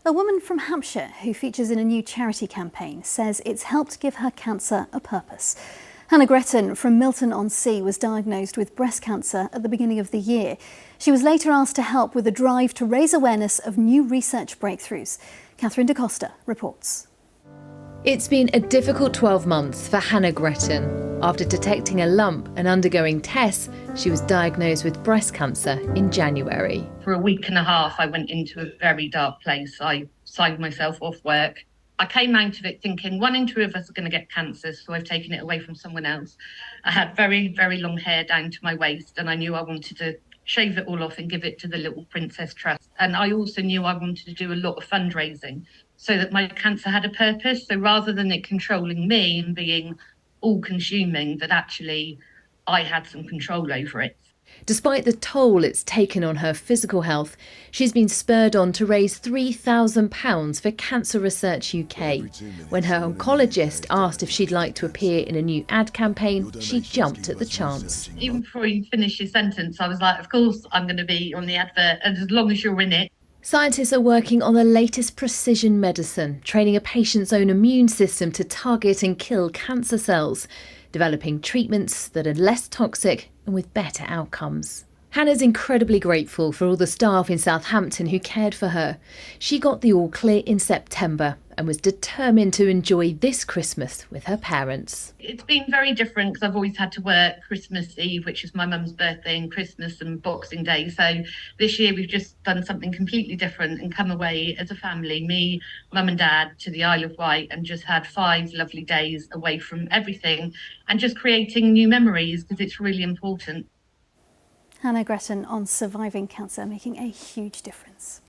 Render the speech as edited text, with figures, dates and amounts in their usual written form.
A woman from Hampshire who features in a new charity campaign says it's helped give her cancer a purpose. Hannah Gretton from Milton-on-Sea was diagnosed with breast cancer at the beginning of the year. She was later asked to help with a drive to raise awareness of new research breakthroughs. Catherine DaCosta reports. It's been a difficult 12 months for Hannah Gretton. After detecting a lump and undergoing tests, she was diagnosed with breast cancer in January. For a week and a half, I went into a very dark place. I signed myself off work. I came out of it thinking one in two of us are going to get cancer, so I've taken it away from someone else. I had very, very long hair down to my waist, and I knew I wanted to shave it all off and give it to the Little Princess Trust. And I also knew I wanted to do a lot of fundraising so that my cancer had a purpose. So rather than it controlling me and being all-consuming, that actually I had some control over it. Despite the toll it's taken on her physical health, she's been spurred on to raise £3,000 for Cancer Research UK. When her oncologist asked if she'd like to appear in a new ad campaign, she jumped at the chance. Even before he finished his sentence, I was like, of course I'm going to be on the advert, and as long as you're in it. Scientists are working on the latest precision medicine, training a patient's own immune system to target and kill cancer cells, developing treatments that are less toxic and with better outcomes. Hannah's incredibly grateful for all the staff in Southampton who cared for her. She got the all clear in September and was determined to enjoy this Christmas with her parents. It's been very different because I've always had to work Christmas Eve, which is my mum's birthday, and Christmas and Boxing Day. So this year we've just done something completely different and come away as a family, me, mum and dad, to the Isle of Wight, and just had 5 lovely days away from everything and just creating new memories because it's really important. Hannah Gretton on surviving cancer, making a huge difference.